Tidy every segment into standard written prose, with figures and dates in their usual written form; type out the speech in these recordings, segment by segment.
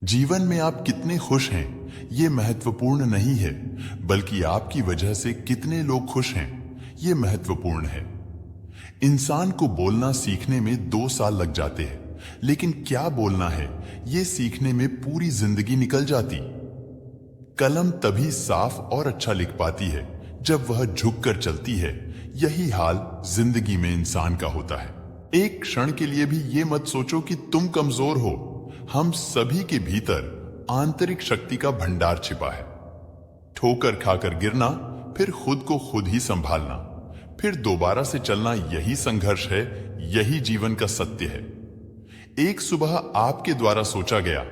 जीवन में आप कितने खुश हैं ये महत्वपूर्ण नहीं है, बल्कि आपकी वजह से कितने लोग खुश हैं ये महत्वपूर्ण है। इंसान को बोलना सीखने में 2 साल लग जाते हैं, लेकिन क्या बोलना है ये सीखने में पूरी जिंदगी निकल जाती। कलम तभी साफ और अच्छा लिख पाती है जब वह झुककर चलती है। यही हाल जिंदगी में इंसान का होता है। एक क्षण के लिए भी ये मत सोचो कि तुम कमजोर हो। हम सभी के भीतर आंतरिक शक्ति का भंडार छिपा है। ठोकर खाकर गिरना, फिर खुद को खुद ही संभालना, फिर दोबारा से चलना, यही संघर्ष है, यही जीवन का सत्य है। एक सुबह आपके द्वारा सोचा गया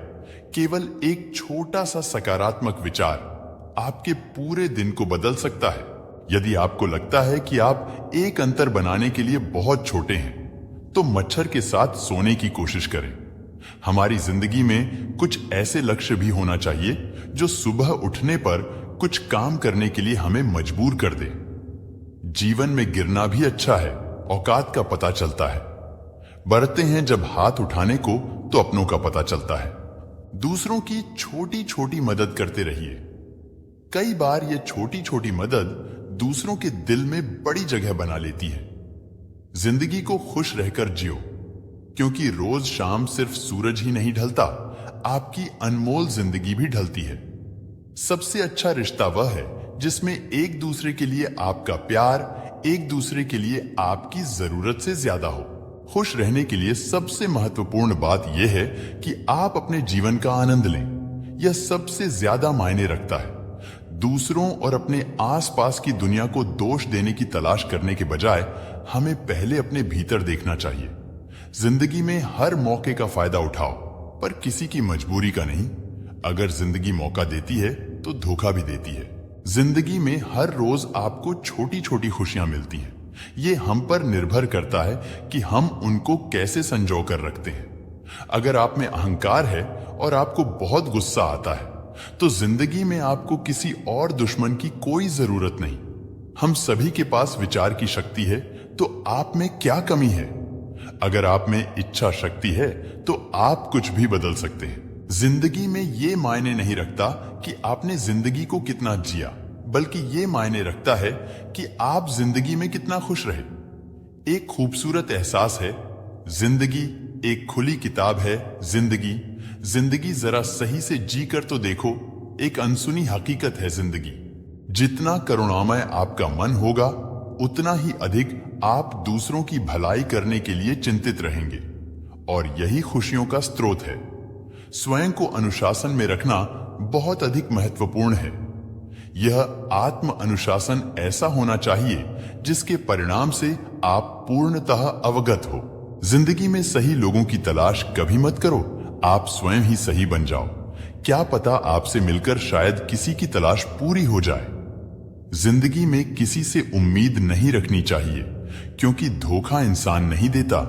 केवल एक छोटा सा सकारात्मक विचार आपके पूरे दिन को बदल सकता है। यदि आपको लगता है कि आप एक अंतर बनाने के लिए बहुत छोटे हैं, तो मच्छर के साथ सोने की कोशिश करें। हमारी जिंदगी में कुछ ऐसे लक्ष्य भी होना चाहिए जो सुबह उठने पर कुछ काम करने के लिए हमें मजबूर कर दे। जीवन में गिरना भी अच्छा है, औकात का पता चलता है। बरते हैं जब हाथ उठाने को तो अपनों का पता चलता है। दूसरों की छोटी छोटी मदद करते रहिए। कई बार यह छोटी छोटी मदद दूसरों के दिल में बड़ी जगह बना लेती है। जिंदगी को खुश रहकर जियो, क्योंकि रोज शाम सिर्फ सूरज ही नहीं ढलता, आपकी अनमोल जिंदगी भी ढलती है। सबसे अच्छा रिश्ता वह है जिसमें एक दूसरे के लिए आपका प्यार एक दूसरे के लिए आपकी जरूरत से ज्यादा हो। खुश रहने के लिए सबसे महत्वपूर्ण बात यह है कि आप अपने जीवन का आनंद लें। यह सबसे ज्यादा मायने रखता है। दूसरों और अपने आसपास की दुनिया को दोष देने की तलाश करने के बजाय हमें पहले अपने भीतर देखना चाहिए। जिंदगी में हर मौके का फायदा उठाओ, पर किसी की मजबूरी का नहीं। अगर जिंदगी मौका देती है तो धोखा भी देती है। जिंदगी में हर रोज आपको छोटी छोटी खुशियां मिलती हैं। ये हम पर निर्भर करता है कि हम उनको कैसे संजो कर रखते हैं। अगर आप में अहंकार है और आपको बहुत गुस्सा आता है, तो जिंदगी में आपको किसी और दुश्मन की कोई जरूरत नहीं। हम सभी के पास विचार की शक्ति है, तो आप में क्या कमी है? अगर आप में इच्छा शक्ति है तो आप कुछ भी बदल सकते हैं। जिंदगी में ये मायने नहीं रखता कि आपने जिंदगी को कितना जिया, बल्कि ये मायने रखता है कि आप जिंदगी में कितना खुश रहे। एक खूबसूरत एहसास है जिंदगी, एक खुली किताब है जिंदगी। जिंदगी जरा सही से जी कर तो देखो, एक अनसुनी हकीकत है जिंदगी। जितना करुणामय आपका मन होगा, उतना ही अधिक आप दूसरों की भलाई करने के लिए चिंतित रहेंगे, और यही खुशियों का स्रोत है। स्वयं को अनुशासन में रखना बहुत अधिक महत्वपूर्ण है। यह आत्म अनुशासन ऐसा होना चाहिए जिसके परिणाम से आप पूर्णतः अवगत हो। जिंदगी में सही लोगों की तलाश कभी मत करो, आप स्वयं ही सही बन जाओ। क्या पता आपसे मिलकर शायद किसी की तलाश पूरी हो जाए। जिंदगी में किसी से उम्मीद नहीं रखनी चाहिए, क्योंकि धोखा इंसान नहीं देता,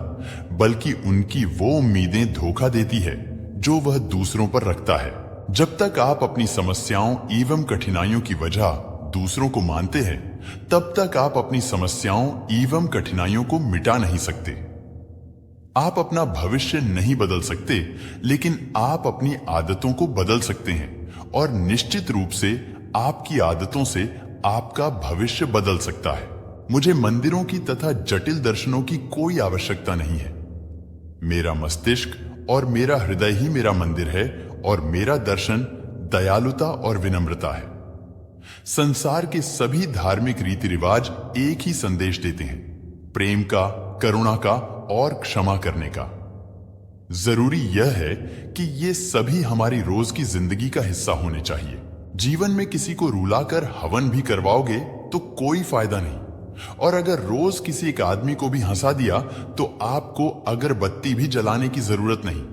बल्कि उनकी वो उम्मीदें धोखा देती है जो वह दूसरों पर रखता है। जब तक आप अपनी समस्याओं एवं कठिनाइयों की वजह दूसरों को मानते हैं, तब तक आप अपनी समस्याओं एवं कठिनाइयों को मिटा नहीं सकते। आप अपना भविष्य नहीं बदल सकते, लेकिन आप अपनी आदतों को बदल सकते हैं, और निश्चित रूप से आपकी आदतों से आपका भविष्य बदल सकता है। मुझे मंदिरों की तथा जटिल दर्शनों की कोई आवश्यकता नहीं है। मेरा मस्तिष्क और मेरा हृदय ही मेरा मंदिर है, और मेरा दर्शन दयालुता और विनम्रता है। संसार के सभी धार्मिक रीति रिवाज एक ही संदेश देते हैं, प्रेम का, करुणा का और क्षमा करने का। जरूरी यह है कि ये सभी हमारी रोज की जिंदगी का हिस्सा होने चाहिए। जीवन में किसी को रुलाकर हवन भी करवाओगे तो कोई फायदा नहीं, और अगर रोज किसी एक आदमी को भी हंसा दिया तो आपको अगरबत्ती भी जलाने की जरूरत नहीं।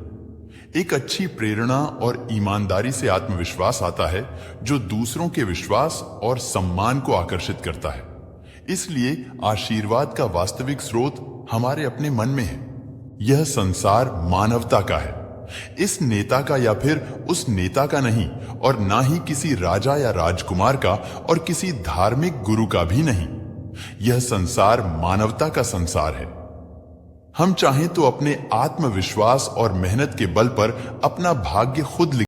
एक अच्छी प्रेरणा और ईमानदारी से आत्मविश्वास आता है, जो दूसरों के विश्वास और सम्मान को आकर्षित करता है। इसलिए आशीर्वाद का वास्तविक स्रोत हमारे अपने मन में है। यह संसार मानवता का है, इस नेता का या फिर उस नेता का नहीं, और ना ही किसी राजा या राजकुमार का और किसी धार्मिक गुरु का भी नहीं। यह संसार मानवता का संसार है। हम चाहें तो अपने आत्मविश्वास और मेहनत के बल पर अपना भाग्य खुद लिख